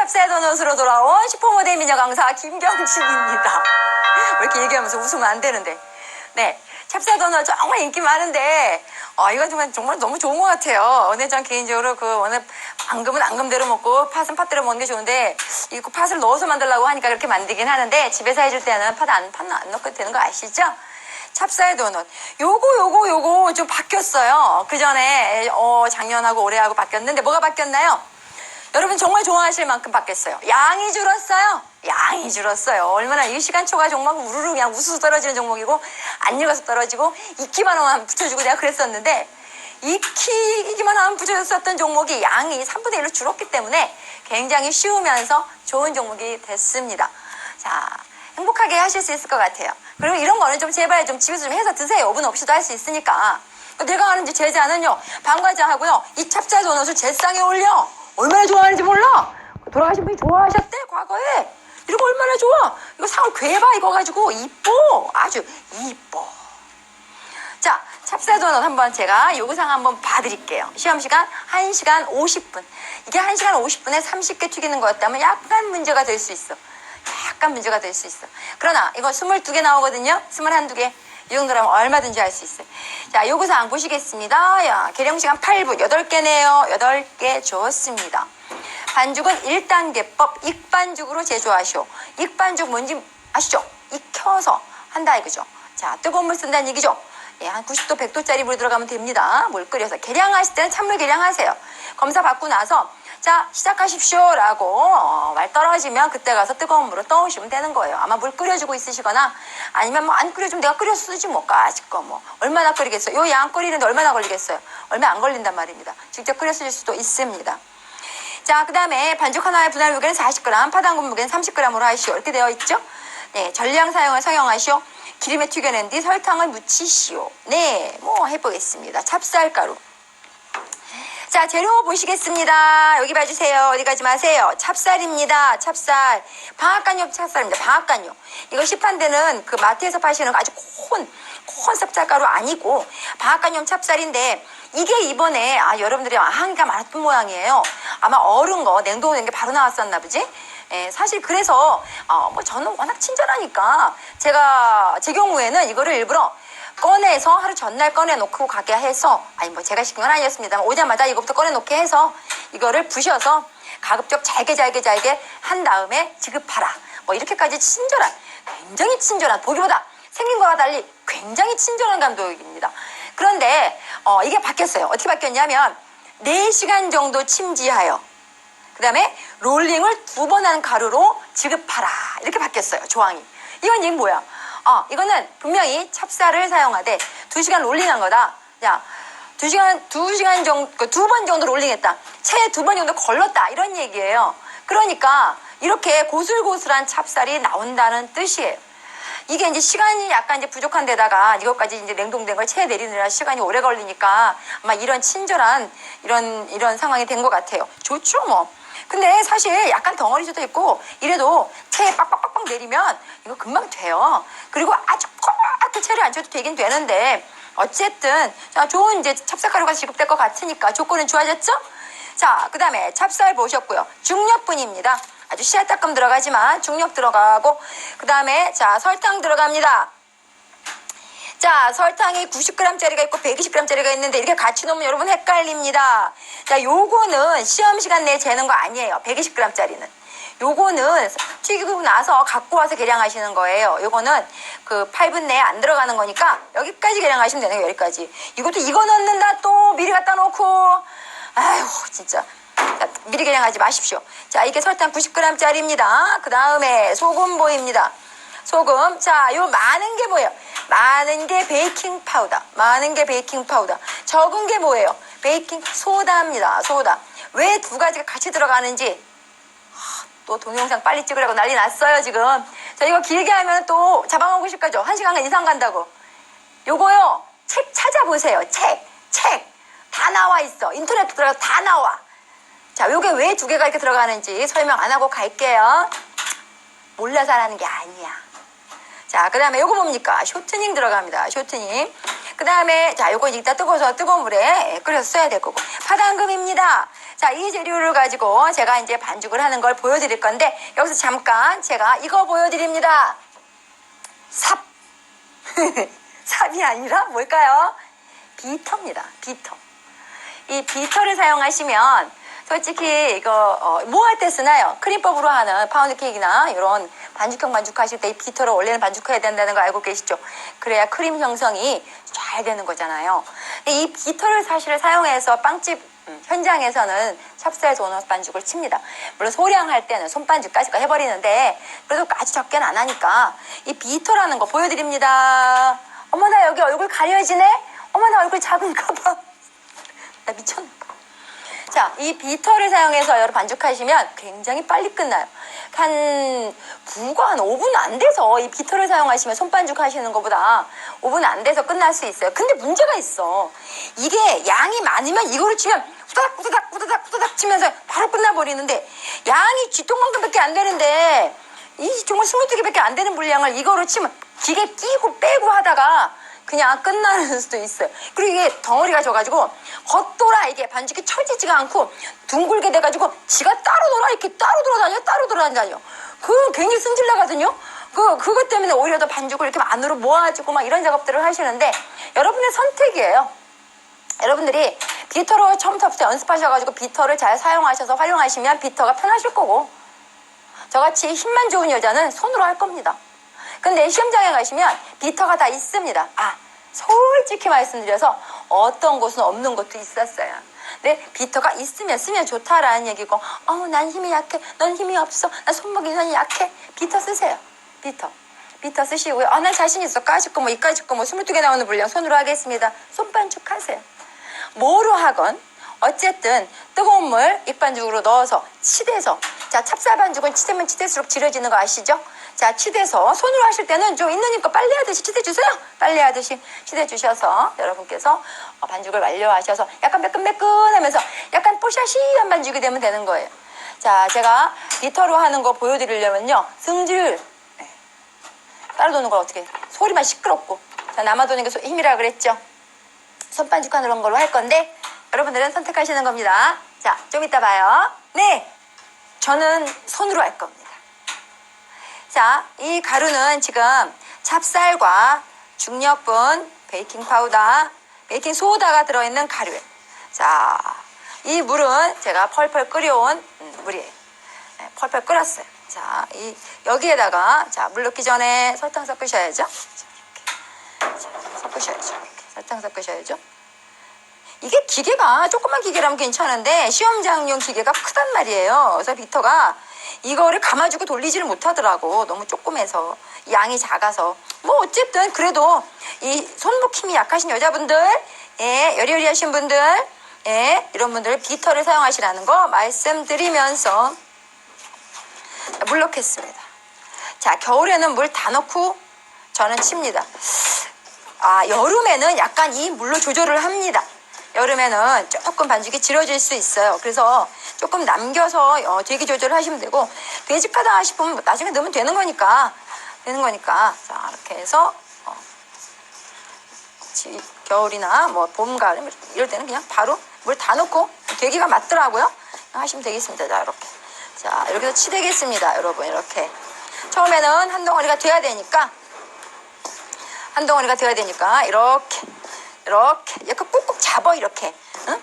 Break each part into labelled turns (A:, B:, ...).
A: 찹쌀 도넛으로 돌아온 슈퍼모델 미녀 강사 김경진입니다. 왜 이렇게 얘기하면서 웃으면 안 되는데. 네. 찹쌀 도넛 정말 인기 많은데, 이건 정말 너무 좋은 것 같아요. 근데 전 개인적으로 오늘 앙금은 앙금대로 먹고 팥은 팥대로 먹는 게 좋은데, 이거 팥을 넣어서 만들려고 하니까 그렇게 만들긴 하는데, 집에서 해줄 때는 팥 안 넣고 되는 거 아시죠? 찹쌀 도넛. 요거 좀 바뀌었어요. 그 전에, 작년하고 올해하고 바뀌었는데, 뭐가 바뀌었나요? 여러분 정말 좋아하실 만큼 바뀌었어요. 양이 줄었어요. 얼마나 이 시간초가 정말 우르르 그냥 우수수 떨어지는 종목이고, 안 익어서 떨어지고, 익기만 하면 붙여주고 내가 그랬었는데, 익히기만 하면 붙여줬었던 종목이 양이 3분의 1로 줄었기 때문에 굉장히 쉬우면서 좋은 종목이 됐습니다. 자, 행복하게 하실 수 있을 것 같아요. 그리고 이런 거는 좀 제발 좀 집에서 좀 해서 드세요. 오븐 없이도 할 수 있으니까. 내가 하는 제자는요, 방과자하고요, 이 찹쌀 도넛을 제상에 올려. 얼마나 좋아하는지 몰라? 돌아가신 분이 좋아하셨대, 과거에. 이거 얼마나 좋아? 이거 상을 괴봐 익어가지고 이뻐. 아주 이뻐. 자, 찹쌀 도넛 한번 제가 요구사항 한번 봐드릴게요. 시험시간 1시간 50분. 이게 1시간 50분에 30개 튀기는 거였다면 약간 문제가 될 수 있어. 그러나 이거 22개 나오거든요. 21개. 이 정도라면 얼마든지 할 수 있어요. 자, 요구사항 보시겠습니다. 야, 계량시간 8분, 8개네요. 8개 좋습니다. 반죽은 1단계법 익반죽으로 제조하시오. 익반죽 뭔지 아시죠? 익혀서 한다 이거죠. 자, 뜨거운 물 쓴다는 얘기죠. 예, 한 90도, 100도짜리 물 들어가면 됩니다. 물 끓여서. 계량하실 때는 찬물 계량하세요. 검사 받고 나서 자, 시작하십시오 라고 말 떨어지면 그때 가서 뜨거운 물을 떠오시면 되는 거예요. 아마 물 끓여주고 있으시거나 아니면 뭐 안 끓여주면 내가 끓여 쓰지 뭐 까짓 거 뭐 얼마나 끓이겠어요. 요 양 끓이는데 얼마나 걸리겠어요. 얼마 안 걸린단 말입니다. 직접 끓여 쓰실 수도 있습니다. 자, 그 다음에 반죽 하나의 분할 무게는 40g, 파당분 무게는 30g으로 하시오. 이렇게 되어 있죠. 네, 전량 사용을 성형하시오. 기름에 튀겨낸 뒤 설탕을 묻히시오. 네, 뭐 해보겠습니다. 찹쌀가루. 자, 재료 보시겠습니다. 여기 봐주세요. 어디 가지 마세요. 찹쌀입니다. 찹쌀. 방앗간용 찹쌀입니다. 방앗간용. 이거 시판되는 그 마트에서 파시는 아주 콘 찹쌀가루 아니고 방앗간용 찹쌀인데 이게 이번에 여러분들이 항의가 많았던 모양이에요. 아마 얼은 거 냉동에 된 게 바로 나왔었나 보지? 예, 사실 그래서 뭐 저는 워낙 친절하니까 제 경우에는 이거를 일부러 꺼내서 하루 전날 꺼내놓고 가게 해서 뭐 제가 시킨 건 아니었습니다만 오자마자 이거부터 꺼내놓게 해서 이거를 부셔서 가급적 잘게 한 다음에 지급하라. 뭐 이렇게까지 굉장히 친절한 보기보다 생긴 거와 달리 굉장히 친절한 감독입니다. 그런데 이게 바뀌었어요. 어떻게 바뀌었냐면 4시간 정도 침지하여 그 다음에 롤링을 2번 한 가루로 지급하라. 이렇게 바뀌었어요. 조항이. 이건 얘는 뭐야? 이거는 분명히 찹쌀을 사용하되 2시간 롤링한 거다. 야, 2시간 정도, 2번 정도 롤링했다. 채 2번 정도 걸렀다. 이런 얘기예요. 그러니까 이렇게 고슬고슬한 찹쌀이 나온다는 뜻이에요. 이게 이제 시간이 약간 이제 부족한 데다가 이것까지 이제 냉동된 걸 채 내리느라 시간이 오래 걸리니까 아마 이런 친절한 이런 상황이 된 것 같아요. 좋죠, 뭐. 근데 사실 약간 덩어리도 있고 이래도 채에 빡빡빡빡 내리면 이거 금방 돼요. 그리고 아주 꼬맣게 채를 안 쳐도 되긴 되는데 어쨌든 자, 좋은 이제 찹쌀가루가 지급될 것 같으니까 조건은 좋아졌죠? 자, 그 다음에 찹쌀 보셨고요. 중력분입니다. 아주 씨앗따끔 들어가지만 중력 들어가고 그 다음에 자, 설탕 들어갑니다. 자, 설탕이 90g짜리가 있고 120g짜리가 있는데 이렇게 같이 넣으면 여러분 헷갈립니다. 자, 요거는 시험시간 내에 재는 거 아니에요. 120g짜리는. 요거는 튀기고 나서 갖고 와서 계량하시는 거예요. 요거는 그 8분 내에 안 들어가는 거니까 여기까지 계량하시면 되는 거예요. 여기까지. 이것도 이거 넣는다 또 미리 갖다 놓고 아휴 진짜. 자, 미리 계량하지 마십시오. 자, 이게 설탕 90g짜리입니다. 그 다음에 소금 보입니다. 소금. 자, 요 많은 게 뭐예요? 많은 게 베이킹 파우더. 적은 게 뭐예요? 베이킹 소다입니다. 소다. 왜 2가지가 같이 들어가는지 또 동영상 빨리 찍으라고 난리 났어요, 지금. 자, 이거 길게 하면 또 잡아먹고 싶겠죠? 1시간 이상 간다고. 요거요. 책 찾아보세요. 책. 다 나와 있어. 인터넷 들어가서 다 나와. 자, 요게 왜 2개가 이렇게 들어가는지 설명 안 하고 갈게요. 몰라서 하는 게 아니야. 자, 그 다음에 요거 뭡니까? 쇼트닝 들어갑니다. 쇼트닝. 그 다음에 자, 요거 이따 뜨거운 물에 끓여서 써야 될 거고. 파당금입니다. 자, 이 재료를 가지고 제가 이제 반죽을 하는 걸 보여드릴 건데, 여기서 잠깐 제가 이거 보여드립니다. 삽. 삽이 아니라 뭘까요? 비터입니다. 비터. 이 비터를 사용하시면 솔직히 이거 뭐 할 때 쓰나요? 크림법으로 하는 파운드 케이크나 이런 반죽형 반죽하실 때 이 비터를 원래는 반죽해야 된다는 거 알고 계시죠? 그래야 크림 형성이 잘 되는 거잖아요. 이 비터를 사실 사용해서 빵집 현장에서는 찹쌀 도넛 반죽을 칩니다. 물론 소량할 때는 손반죽까지 해버리는데 그래도 아주 적게는 안 하니까 이 비터라는 거 보여드립니다. 어머나 여기 얼굴 가려지네? 어머나 얼굴 작은가 봐. 나 미쳤나 봐. 자, 이 비터를 사용해서 여러분 반죽하시면 굉장히 빨리 끝나요. 불과 한 5분 안 돼서 이 비터를 사용하시면 손반죽 하시는 것보다 5분 안 돼서 끝날 수 있어요. 근데 문제가 있어. 이게 양이 많으면 이거를 치면 후다닥 후다닥 후다닥 후다닥 치면서 바로 끝나버리는데 양이 쥐똥만큼밖에 안 되는데 이 정말 22개밖에 안 되는 분량을 이거로 치면 기계 끼고 빼고 하다가 그냥 끝나는 수도 있어요. 그리고 이게 덩어리가 져가지고 겉돌아 이게 반죽이 처지지가 않고 둥글게 돼가지고 지가 따로 돌아 이렇게 따로 돌아다녀. 그건 굉장히 승질 나거든요. 그것 때문에 오히려 더 반죽을 이렇게 안으로 모아주고 막 이런 작업들을 하시는데 여러분의 선택이에요. 여러분들이 비터로 처음부터 연습하셔가지고 비터를 잘 사용하셔서 활용하시면 비터가 편하실 거고 저같이 힘만 좋은 여자는 손으로 할 겁니다. 근데 시험장에 가시면 비터가 다 있습니다. 솔직히 말씀드려서 어떤 곳은 없는 곳도 있었어요. 근데 비터가 있으면 쓰면 좋다라는 얘기고 난 힘이 약해. 넌 힘이 없어. 나 손목이 유난히 약해. 비터 쓰세요. 비터 쓰시고요. 난 자신 있어. 까짓 거 뭐 이까짓 거 뭐 22개 나오는 분량 손으로 하겠습니다. 손반죽 하세요. 뭐로 하건 어쨌든 뜨거운 물 익반죽으로 넣어서 치대서 자 찹쌀 반죽은 치대면 치댈수록 질어지는 거 아시죠? 자 치대서 손으로 하실 때는 좀 있는 힘껏 빨래하듯이 치대주세요. 빨래하듯이 치대주셔서 여러분께서 반죽을 완료하셔서 약간 매끈매끈하면서 약간 뽀샤시한 반죽이 되면 되는 거예요. 자 제가 비터로 하는 거 보여드리려면요. 승질 따로 도는 걸 어떻게 소리만 시끄럽고 자 남아 도는 게 힘이라 그랬죠. 손반죽 하는 걸로 할 건데 여러분들은 선택하시는 겁니다. 자, 좀 이따 봐요. 네, 저는 손으로 할 겁니다. 자, 이 가루는 지금 찹쌀과 중력분, 베이킹 파우더, 베이킹 소다가 들어있는 가루예요. 자, 이 물은 제가 펄펄 끓여온 물이에요. 네, 펄펄 끓였어요. 자, 여기에다가 자, 물 넣기 전에 설탕 섞으셔야죠. 섞으셔야죠. 설탕 섞으셔야죠. 이게 기계가 조그만 기계라면 괜찮은데 시험장용 기계가 크단 말이에요. 그래서 비터가 이거를 감아주고 돌리지를 못하더라고. 너무 조그매서 양이 작아서 뭐 어쨌든 그래도 이 손목 힘이 약하신 여자분들 여리여리하신 분들 이런 분들 비터를 사용하시라는 거 말씀드리면서 물 넣겠습니다. 자 겨울에는 물 다 넣고 저는 칩니다. 여름에는 약간 이 물로 조절을 합니다. 여름에는 조금 반죽이 질어질 수 있어요. 그래서 조금 남겨서 대기 조절을 하시면 되고 되직하다 싶으면 나중에 넣으면 되는 거니까 자 이렇게 해서 겨울이나 뭐 봄, 가을 이럴 때는 그냥 바로 물 다 넣고 되기가 맞더라고요. 하시면 되겠습니다. 자 이렇게 자 이렇게 해서 치대겠습니다. 여러분 이렇게 처음에는 한 덩어리가 돼야 되니까 이렇게 꼭꼭 잡아 이렇게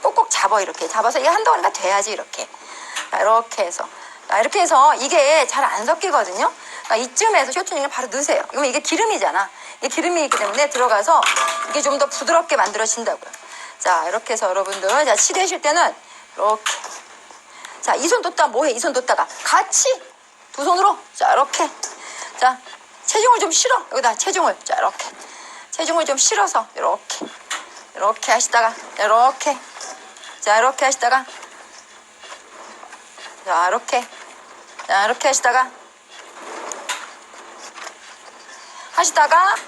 A: 꼭꼭 잡아 이렇게 잡아서 이게 한 덩어리가 돼야지 이렇게 이렇게 해서 이게 잘 안 섞이거든요. 이쯤에서 쇼트닝을 바로 넣으세요. 그러면 이게 기름이잖아. 이게 기름이 있기 때문에 들어가서 이게 좀 더 부드럽게 만들어진다고요. 자 이렇게 해서 여러분들 자 치대실 때는 이렇게 자 이 손 뒀다 뭐해 이 손 뒀다가 같이 두 손으로 자 이렇게 자 체중을 좀 실어 여기다 체중을 자 이렇게 체중을 좀 실어서 이렇게 하시다가 이렇게 하시다가 자 이렇게 하시다가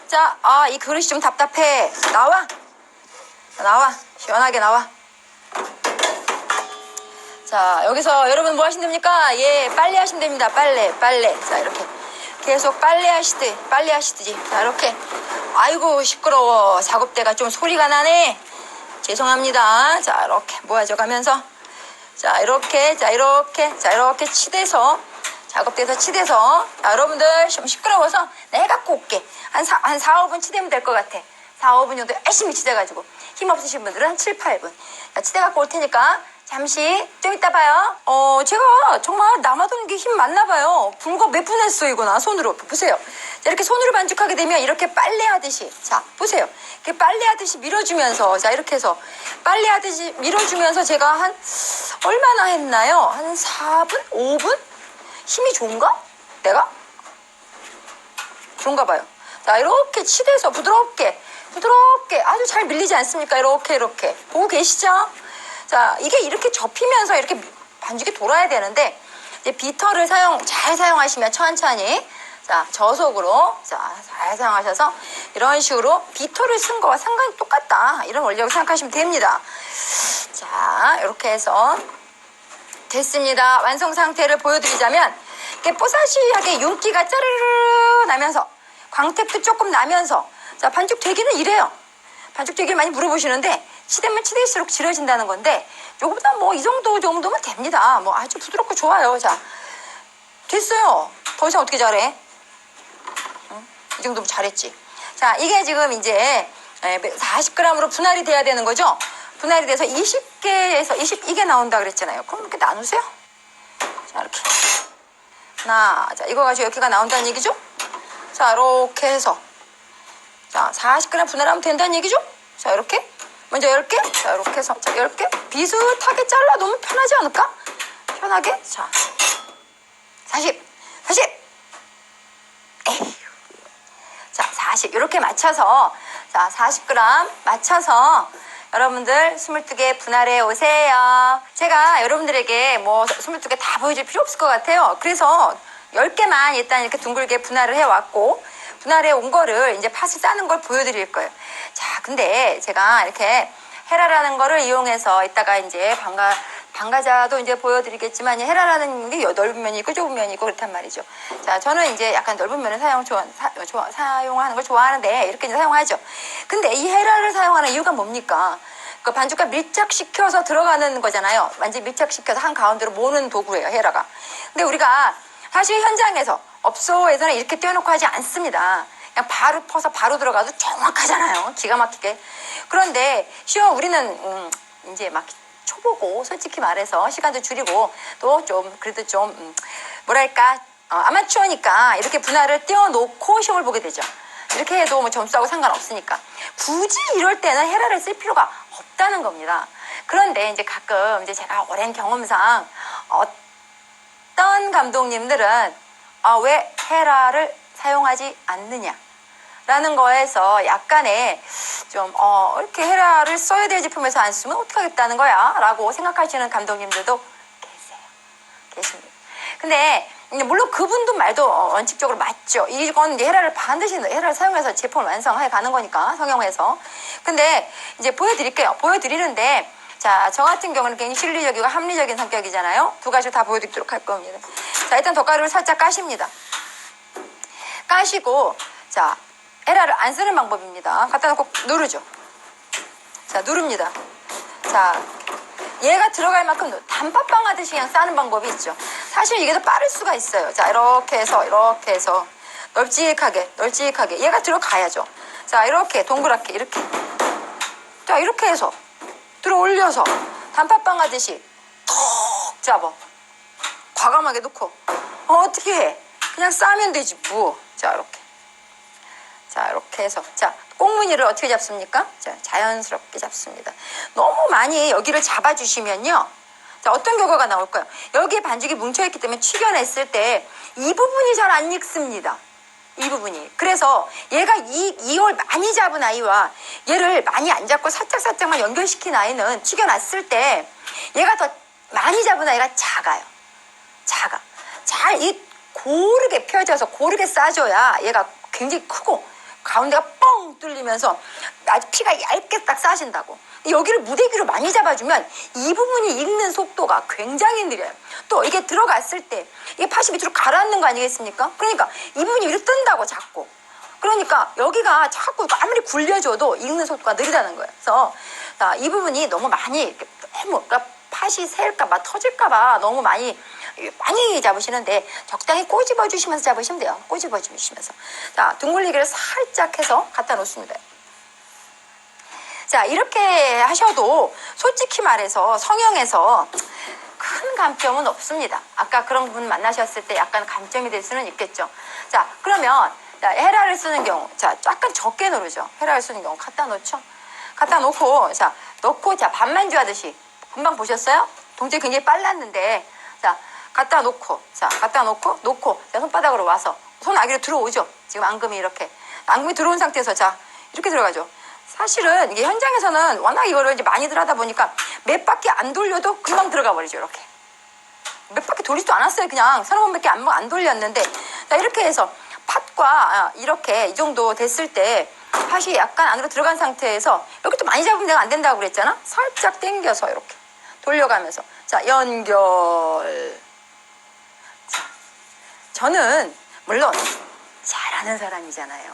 A: 자 이 그릇이 좀 답답해 나와 시원하게 나와. 자 여기서 여러분 뭐 하시면 됩니까? 빨래 하시면 됩니다. 빨래 자 이렇게 계속 빨래 하시듯이 자 이렇게 아이고 시끄러워 작업대가 좀 소리가 나네 죄송합니다. 자 이렇게 모아져 가면서 자, 이렇게, 자, 이렇게, 자, 이렇게 치대서, 작업대에서 치대서, 자, 여러분들 좀 시끄러워서 내가 갖고 올게. 한 4, 5분 치대면 될 것 같아. 4, 5분 정도 열심히 치대가지고. 힘 없으신 분들은 한 7, 8분. 자, 치대 갖고 올 테니까 잠시 좀 이따 봐요. 제가 정말 남아도는 게 힘 많나 봐요. 불과 몇 분 했어, 이거 나 손으로. 보세요. 자, 이렇게 손으로 반죽하게 되면 이렇게 빨래하듯이. 자, 보세요. 이렇게 빨래하듯이 밀어주면서. 자, 이렇게 해서. 빨래하듯이 밀어주면서 제가 한, 얼마나 했나요? 한 4분? 5분? 힘이 좋은가? 내가? 그런가 봐요. 자, 이렇게 치대서 부드럽게 아주 잘 밀리지 않습니까? 이렇게 보고 계시죠? 자, 이게 이렇게 접히면서 이렇게 반죽이 돌아야 되는데 이제 비터를 잘 사용하시면 천천히, 자, 저속으로, 자, 잘 사용하셔서 이런 식으로 비터를 쓴 거와 상관이 똑같다, 이런 원리라고 생각하시면 됩니다. 자, 이렇게 해서 됐습니다. 완성 상태를 보여드리자면 이렇게 뽀사시하게 윤기가 짜르르 나면서 광택도 조금 나면서, 자, 반죽 되기는 이래요. 반죽 되기를 많이 물어보시는데 치대면 치댈수록 질어진다는 건데 요거보다 뭐 이 정도면 됩니다. 뭐 아주 부드럽고 좋아요. 자, 됐어요. 더 이상 어떻게 잘해? 응? 이 정도면 잘했지. 자, 이게 지금 이제 40g으로 분할이 돼야 되는 거죠. 분할이 돼서 20개에서 22개 나온다 그랬잖아요. 그럼 이렇게 나누세요. 자, 이렇게 하나, 자, 이거 가지고 이렇게가 나온다는 얘기죠. 자, 이렇게 해서, 자, 40g 분할하면 된다는 얘기죠. 자, 이렇게 먼저 10개, 자, 이렇게 해서, 자, 10개 비슷하게 잘라 놓으면 편하지 않을까? 편하게. 자, 40 에휴. 자, 40 이렇게 맞춰서, 자, 40g 맞춰서 여러분들 22개 분할해 오세요. 제가 여러분들에게 뭐 22개 다 보여줄 필요 없을 것 같아요. 그래서 10개만 일단 이렇게 둥글게 분할을 해왔고, 분할해 온 거를 이제 팥을 싸는 걸 보여드릴 거예요. 자, 근데 제가 이렇게 헤라라는 거를 이용해서 이따가 이제 방가자도 이제 보여드리겠지만, 헤라라는 게 넓은 면이 있고 좁은 면이 있고 그렇단 말이죠. 자, 저는 이제 약간 넓은 면을 사용하는 걸 좋아하는데 이렇게 이제 사용하죠. 근데 이 헤라를 사용하는 이유가 뭡니까? 그 반죽과 밀착시켜서 들어가는 거잖아요. 완전히 밀착시켜서 한 가운데로 모는 도구예요, 헤라가. 근데 우리가 사실 현장에서, 업소에서는 이렇게 떼어놓고 하지 않습니다. 그냥 바로 퍼서 바로 들어가도 정확하잖아요. 기가 막히게. 그런데 우리는 이제 막 초보고, 솔직히 말해서 시간도 줄이고 또 좀 그래도 좀 뭐랄까, 아마추어니까 이렇게 분할을 떼어놓고 시험을 보게 되죠. 이렇게 해도 뭐 점수하고 상관없으니까. 굳이 이럴 때는 헤라를 쓸 필요가 없다는 겁니다. 그런데 이제 가끔 이제 제가 오랜 경험상 어떤 감독님들은 왜 헤라를 사용하지 않느냐 라는 거에서 약간의 좀 이렇게 헤라를 써야 될 제품에서 안 쓰면 어떡하겠다는 거야 라고 생각하시는 감독님들도 계십니다. 근데 물론 그분도 말도 원칙적으로 맞죠. 이건 이제 헤라를 사용해서 제품을 완성해 가는 거니까, 성형해서. 근데 이제 보여드리는데, 자, 저 같은 경우는 굉장히 실리적이고 합리적인 성격이잖아요. 두 가지 다 보여드리도록 할 겁니다. 자, 일단 덧가루를 살짝 까십니다. 까시고, 자, 헤라를 안 쓰는 방법입니다. 갖다 놓고 누르죠. 자, 누릅니다. 자, 얘가 들어갈 만큼 단팥빵 하듯이 그냥 싸는 방법이 있죠. 사실 이게 더 빠를 수가 있어요. 자, 이렇게 해서 널찍하게 얘가 들어가야죠. 자, 이렇게 동그랗게 이렇게, 자, 이렇게 해서 들어 올려서 단팥빵 하듯이 톡 잡아 과감하게 놓고, 어떻게 해? 그냥 싸면 되지 뭐. 자, 이렇게 해서, 자, 꽁무니를 어떻게 잡습니까? 자, 자연스럽게 잡습니다. 너무 많이 여기를 잡아주시면요, 자, 어떤 결과가 나올까요? 여기에 반죽이 뭉쳐있기 때문에 튀겨냈을 때 이 부분이 잘 안 익습니다. 이 부분이. 그래서 얘가 이걸 많이 잡은 아이와 얘를 많이 안 잡고 살짝만 연결시킨 아이는 튀겨놨을 때 얘가 더 많이 잡은 아이가 작아요. 잘 고르게 펴져서 고르게 싸줘야 얘가 굉장히 크고 가운데가 뻥 뚫리면서 아주 피가 얇게 딱 싸진다고. 여기를 무대기로 많이 잡아주면 이 부분이 익는 속도가 굉장히 느려요. 또 이게 들어갔을 때 이게 팥이 밑으로 가라앉는 거 아니겠습니까? 그러니까 이 부분이 위로 뜬다고 자꾸. 그러니까 여기가 자꾸 아무리 굴려줘도 익는 속도가 느리다는 거예요. 그래서 이 부분이 너무 많이 그러니까 팥이 팥이 새일까봐 터질까봐 너무 많이 잡으시는데 적당히 꼬집어 주시면서 잡으시면 돼요. 꼬집어 주시면서. 자, 둥글리기를 살짝 해서 갖다 놓습니다. 자, 이렇게 하셔도 솔직히 말해서 성형에서 큰 감점은 없습니다. 아까 그런 분 만나셨을 때 약간 감점이 될 수는 있겠죠. 자, 그러면 자, 헤라를 쓰는 경우, 자, 약간 적게 누르죠. 헤라를 쓰는 경우 갖다 놓죠. 갖다 놓고, 자, 넣고, 자, 반만주 하듯이. 금방 보셨어요? 동작이 굉장히 빨랐는데, 자, 갖다 놓고, 자, 갖다 놓고, 자, 손바닥으로 와서, 손 아기로 들어오죠. 지금 앙금이 이렇게. 앙금이 들어온 상태에서, 자, 이렇게 들어가죠. 사실은 이게 현장에서는 워낙 이거를 이제 많이들 하다 보니까 몇 바퀴 안 돌려도 금방 들어가 버리죠, 이렇게. 몇 바퀴 돌리지도 않았어요. 그냥 서너 번밖에 안 돌렸는데, 자, 이렇게 해서 팥과 이렇게 이 정도 됐을 때 팥이 약간 안으로 들어간 상태에서 이렇게 또 많이 잡으면 내가 안 된다고 그랬잖아. 살짝 당겨서 이렇게 돌려가면서, 자, 연결. 자, 저는 물론 잘하는 사람이잖아요.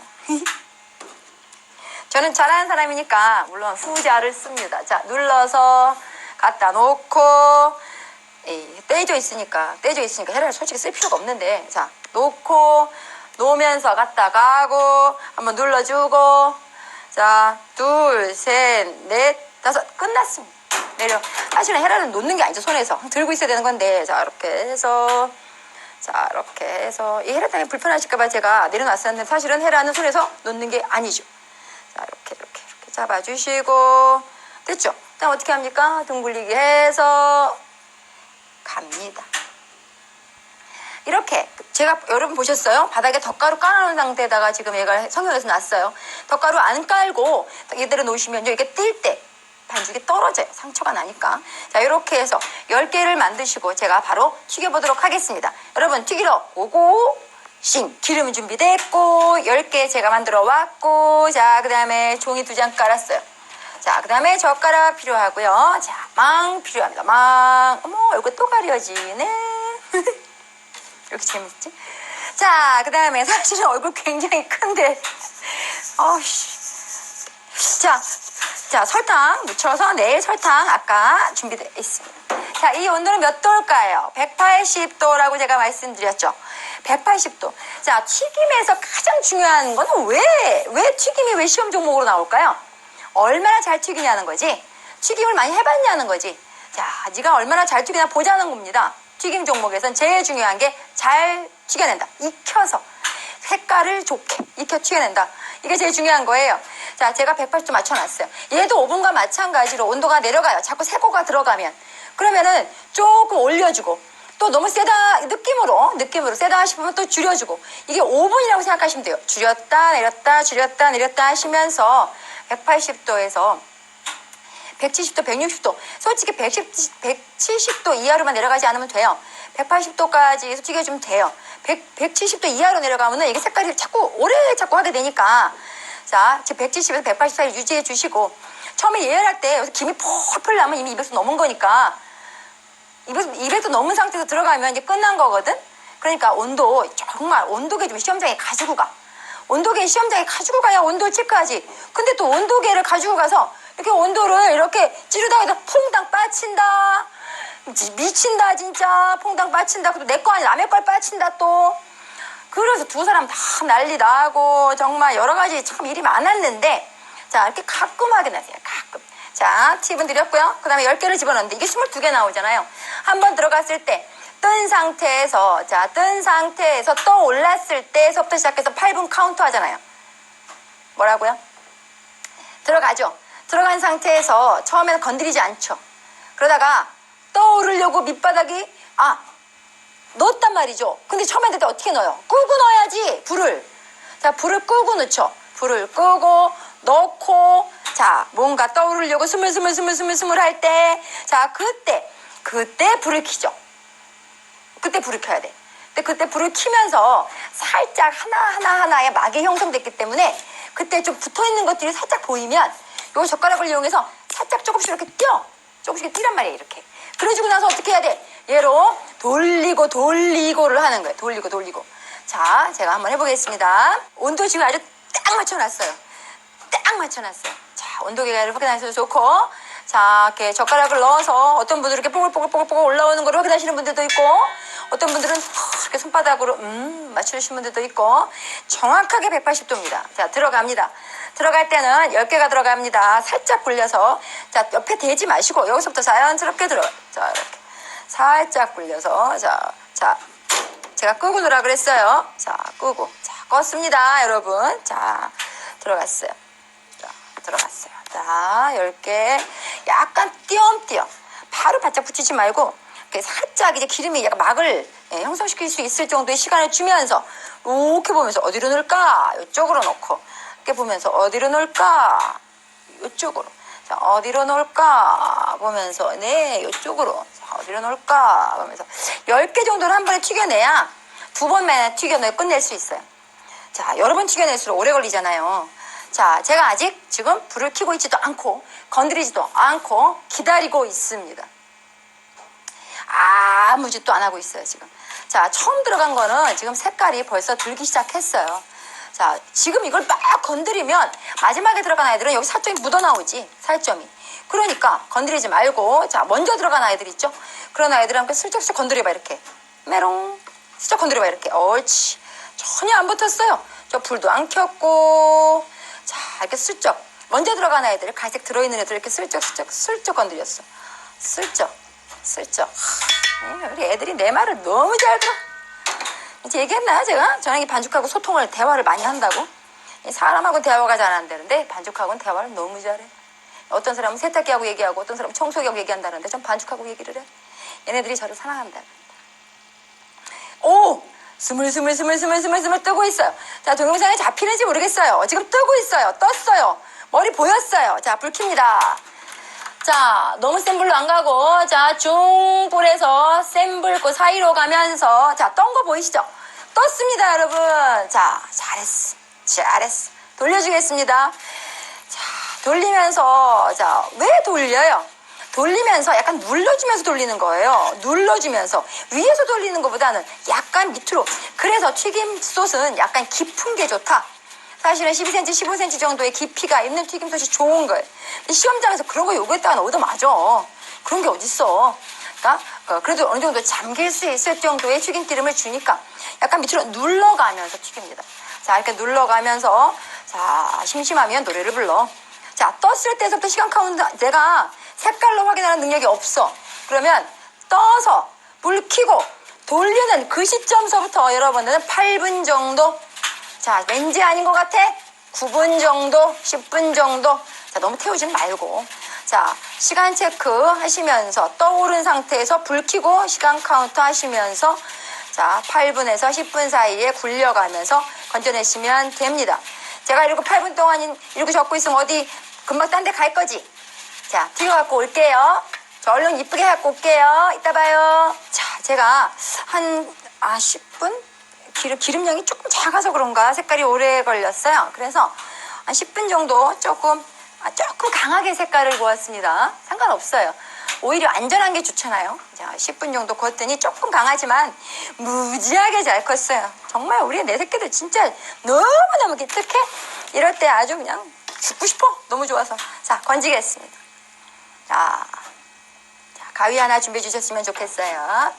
A: 저는 잘하는 사람이니까 물론 후자를 씁니다. 자, 눌러서 갖다 놓고, 떼져 있으니까 헤라를 솔직히 쓸 필요가 없는데, 자, 놓으면서 갖다 가고, 한번 눌러주고, 자, 둘, 셋, 넷, 다섯, 끝났습니다. 내려. 사실은 헤라는 놓는 게 아니죠, 손에서. 들고 있어야 되는 건데, 자, 이렇게 해서, 자, 이렇게 해서, 이 헤라 땅이 불편하실까봐 제가 내려놨었는데, 사실은 헤라는 손에서 놓는 게 아니죠. 자, 이렇게 잡아주시고, 됐죠? 그다음 어떻게 합니까? 둥글리기 해서 갑니다. 이렇게 제가 여러분 보셨어요? 바닥에 덧가루 깔아놓은 상태에다가 지금 얘가 성형해서 놨어요. 덧가루 안 깔고 이대로 놓으시면요, 이게 뛸 때 반죽이 떨어져요. 상처가 나니까. 자, 이렇게 해서 10개를 만드시고 제가 바로 튀겨보도록 하겠습니다. 여러분, 튀기러 오고, 기름 준비됐고, 10개 제가 만들어 왔고, 자, 그 다음에 종이 2장 깔았어요. 자, 그 다음에 젓가락 필요하고요. 자, 망 필요합니다. 망. 어머, 얼굴 또 가려지네. 이렇게 재밌지? 자, 그 다음에 사실은 얼굴 굉장히 큰데, 자, 설탕 묻혀서 내일 설탕 아까 준비되어 있습니다. 자, 이 온도는 몇 도일까요? 180도라고 제가 말씀드렸죠. 180도. 자, 튀김에서 가장 중요한 거는 왜 튀김이 왜 시험 종목으로 나올까요? 얼마나 잘 튀기냐는 거지. 튀김을 많이 해봤냐는 거지. 자, 네가 얼마나 잘 튀기나 보자는 겁니다. 튀김 종목에선 제일 중요한 게 잘 튀겨낸다. 익혀서 색깔을 좋게 익혀 튀겨낸다. 이게 제일 중요한 거예요. 자, 제가 180도 맞춰놨어요. 얘도 오븐과 마찬가지로 온도가 내려가요. 자꾸 세고가 들어가면. 그러면은 조금 올려주고, 또 너무 세다, 느낌으로 세다 싶으면 또 줄여주고, 이게 5분이라고 생각하시면 돼요. 줄였다 내렸다 하시면서 180도에서 170도, 160도. 솔직히 170도 이하로만 내려가지 않으면 돼요. 180도까지 튀겨주면 돼요. 170도 이하로 내려가면은 이게 색깔이 오래 하게 되니까. 자, 지금 170에서 180 사이 유지해 주시고, 처음에 예열할 때 여기서 김이 펄펄 나면 이미 200도 넘은 거니까, 200도 넘은 상태에서 들어가면 이제 끝난 거거든? 그러니까 정말 온도계 좀 시험장에 가지고 가. 온도계 시험장에 가지고 가야 온도 체크하지. 근데 또 온도계를 가지고 가서 이렇게 온도를 이렇게 찌르다가 퐁당 빠친다. 미친다, 진짜. 퐁당 빠친다. 그래도 내 거 아니라 남의 걸 빠친다, 또. 그래서 두 사람 다 난리 나고, 정말 여러 가지 참 일이 많았는데, 자, 이렇게 가끔하게 나세요. 가끔. 자, 팁은 드렸고요. 그 다음에 10개를 집어넣는데, 이게 22개 나오잖아요. 한번 들어갔을 때, 뜬 상태에서 떠 올랐을 때서부터 시작해서 8분 카운트 하잖아요. 뭐라고요? 들어가죠. 들어간 상태에서 처음에는 건드리지 않죠. 그러다가 떠오르려고 밑바닥이 넣었단 말이죠. 근데 처음에 될 때 어떻게 넣어요? 끄고 넣어야지, 불을. 자, 불을 끄고 넣죠. 불을 끄고 넣고, 자, 뭔가 떠오르려고 스물 할 때, 자, 그때 불을 켜죠. 그때 불을 켜야 돼. 근데 그때 불을 켜면서 살짝 하나하나의 막이 형성됐기 때문에 그때 좀 붙어있는 것들이 살짝 보이면 요 젓가락을 이용해서 살짝 조금씩 이렇게 조금씩 뛰란 말이에요, 이렇게. 그래주고 나서 어떻게 해야 돼? 얘로 돌리고를 하는 거예요. 돌리고. 자, 제가 한번 해보겠습니다. 온도 지금 아주 딱 맞춰놨어요. 자, 온도 계량을 확인하셔도 좋고. 자, 이렇게 젓가락을 넣어서 어떤 분들은 이렇게 뽀글뽀글 올라오는 걸 확인하시는 분들도 있고, 어떤 분들은 이렇게 손바닥으로 맞추시는 분들도 있고, 정확하게 180도입니다. 자, 들어갑니다. 들어갈 때는 10개가 들어갑니다. 살짝 굴려서, 자, 옆에 대지 마시고, 여기서부터 자연스럽게 들어가요. 자, 이렇게. 살짝 굴려서, 자, 제가 끄고 놓으라 그랬어요. 자, 끄고. 자, 껐습니다, 여러분. 자, 들어갔어요. 자, 들어갔어요. 자, 10개. 약간 띄엄띄엄. 바로 바짝 붙이지 말고, 살짝 이제 기름이 약간 막을 형성시킬 수 있을 정도의 시간을 주면서, 이렇게 보면서 어디로 넣을까? 이쪽으로 놓고, 이렇게 보면서 어디로 넣을까? 이쪽으로. 자, 어디로 넣을까? 보면서, 네, 이쪽으로. 자, 어디로 넣을까? 보면서. 10개 정도를 한 번에 튀겨내야 2번만 튀겨내 끝낼 수 있어요. 자, 여러 번 튀겨낼수록 오래 걸리잖아요. 자, 제가 아직 지금 불을 켜고 있지도 않고, 건드리지도 않고, 기다리고 있습니다. 아무 짓도 안 하고 있어요, 지금. 자, 처음 들어간 거는 지금 색깔이 벌써 들기 시작했어요. 자, 지금 이걸 막 건드리면 마지막에 들어간 아이들은 여기 살점이 묻어나오지, 살점이. 그러니까 건드리지 말고, 자, 먼저 들어간 아이들 있죠? 그런 아이들은 함께 슬쩍슬쩍 건드려봐, 이렇게. 메롱. 슬쩍 건드려봐, 이렇게. 옳지. 전혀 안 붙었어요. 저 불도 안 켰고. 자, 이렇게 슬쩍. 먼저 들어간 아이들, 갈색 들어있는 애들 이렇게 슬쩍 건드렸어. 슬쩍. 우리 애들이 내 말을 너무 잘 들어. 이제 얘기했나요, 제가? 저녁에 반죽하고 대화를 많이 한다고? 사람하고는 대화가 잘 안 되는데 반죽하고는 대화를 너무 잘해. 어떤 사람은 세탁기하고 얘기하고 어떤 사람은 청소기하고 얘기한다는데 전 반죽하고 얘기를 해. 얘네들이 저를 사랑한다. 오! 스물스물 뜨고 있어요. 자, 동영상에 잡히는지 모르겠어요. 지금 뜨고 있어요. 떴어요. 머리 보였어요. 자, 불 킵니다. 자, 너무 센 불로 안 가고, 자, 중불에서 센 불 그 사이로 가면서, 자, 떤 거 보이시죠? 떴습니다, 여러분. 자, 잘했어. 돌려주겠습니다. 자, 돌리면서, 자, 왜 돌려요? 돌리면서 약간 눌러주면서 돌리는 거예요. 눌러주면서. 위에서 돌리는 것보다는 약간 밑으로. 그래서 튀김 솥은 약간 깊은 게 좋다. 사실은 12cm, 15cm 정도의 깊이가 있는 튀김솥이 좋은 거예요. 시험장에서 그런 거 요구했다가 얻어 맞아. 그런 게 어딨어. 그러니까 그래도 어느 정도 잠길 수 있을 정도의 튀김기름을 주니까 약간 밑으로 눌러가면서 튀깁니다. 자, 이렇게 눌러가면서, 자, 심심하면 노래를 불러. 자, 떴을 때부터 시간 카운트, 내가 색깔로 확인하는 능력이 없어. 그러면 떠서 불 켜고 돌리는 그 시점서부터 여러분들은 8분 정도. 자, 왠지 아닌 것 같아? 9분 정도, 10분 정도. 자, 너무 태우지는 말고. 자, 시간 체크 하시면서 떠오른 상태에서 불 켜고 시간 카운트 하시면서 자, 8분에서 10분 사이에 굴려가면서 건져내시면 됩니다. 제가 이러고 8분 동안 이러고 적고 있으면 어디 금방 딴 데 갈 거지? 자, 튀겨 갖고 올게요. 저 얼른 이쁘게 갖고 올게요. 이따 봐요. 자, 제가 한 10분? 기름량이 조금 작아서 그런가 색깔이 오래 걸렸어요. 그래서 한 10분 정도 조금 강하게 색깔을 구웠습니다. 상관없어요. 오히려 안전한 게 좋잖아요. 자, 10분 정도 구웠더니 조금 강하지만 무지하게 잘 컸어요. 정말 우리 내 새끼들 진짜 너무너무 기특해. 이럴 때 아주 그냥 죽고 싶어. 너무 좋아서. 자, 건지겠습니다. 자, 가위 하나 준비해 주셨으면 좋겠어요.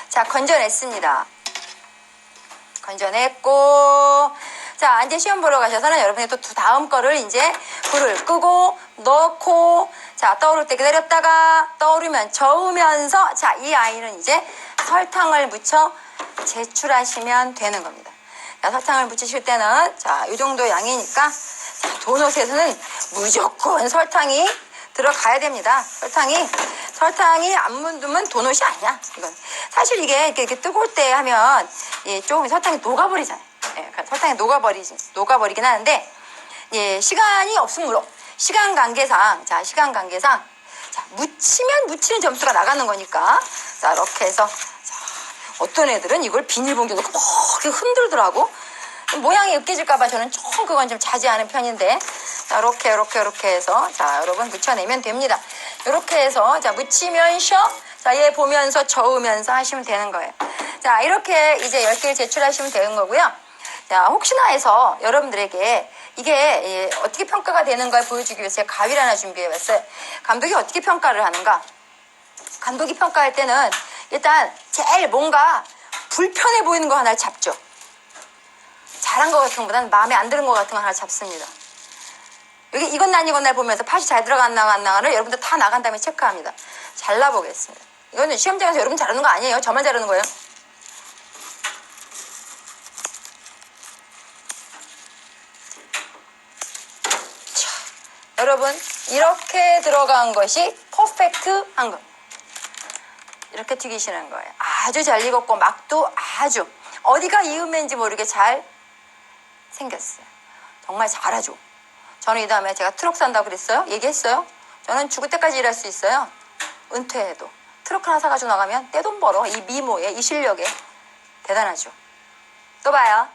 A: 자, 건져냈습니다. 건져냈고, 자, 이제 시험 보러 가셔서는 여러분이 또 다음 거를 이제 불을 끄고 넣고, 자, 떠오를 때 기다렸다가 떠오르면 저으면서, 자, 이 아이는 이제 설탕을 묻혀 제출하시면 되는 겁니다. 자, 설탕을 묻히실 때는, 자, 이 정도 양이니까, 자, 도넛에서는 무조건 설탕이 들어가야 됩니다. 설탕이 안 묻으면 도넛이 아니야. 이건 사실 이게 이렇게 뜨거울 때 하면 조금 설탕이 녹아버리잖아요. 그러니까 설탕이 녹아버리긴 하는데 시간이 없으므로 시간 관계상 자, 묻히면 묻히는 점수가 나가는 거니까 자, 이렇게 해서 자, 어떤 애들은 이걸 비닐봉지에 넣고 이렇게 흔들더라고. 모양이 으깨질까봐 저는 조금 그건 좀 자제하는 편인데 자, 이렇게 해서 자, 여러분 묻혀내면 됩니다. 이렇게 해서 자, 묻히면서 자, 얘 보면서 저으면서 하시면 되는 거예요. 자, 이렇게 이제 10개를 제출하시면 되는 거고요. 자, 혹시나 해서 여러분들에게 이게 어떻게 평가가 되는가 보여주기 위해서 제가 가위를 하나 준비해봤어요. 감독이 어떻게 평가를 하는가? 감독이 평가할 때는 일단 제일 뭔가 불편해 보이는 거 하나를 잡죠. 잘한 것 같은 것보다는 마음에 안 드는 것 같은 거 하나 잡습니다. 여기 이건 날 이건 날 보면서 팥이 잘 들어갔나 안 나가를 여러분들 다 나간 다음에 체크합니다. 잘라보겠습니다. 이거는 시험장에서 여러분 잘하는 거 아니에요. 저만 잘하는 거예요. 자, 여러분 이렇게 들어간 것이 퍼펙트한 거. 이렇게 튀기시는 거예요. 아주 잘 익었고 막도 아주 어디가 이음인지 모르게 잘 생겼어요. 정말 잘하죠. 저는 이 다음에 제가 트럭 산다고 그랬어요? 얘기했어요? 저는 죽을 때까지 일할 수 있어요. 은퇴해도. 트럭 하나 사가지고 나가면 떼돈 벌어. 이 미모에 이 실력에 대단하죠. 또 봐요.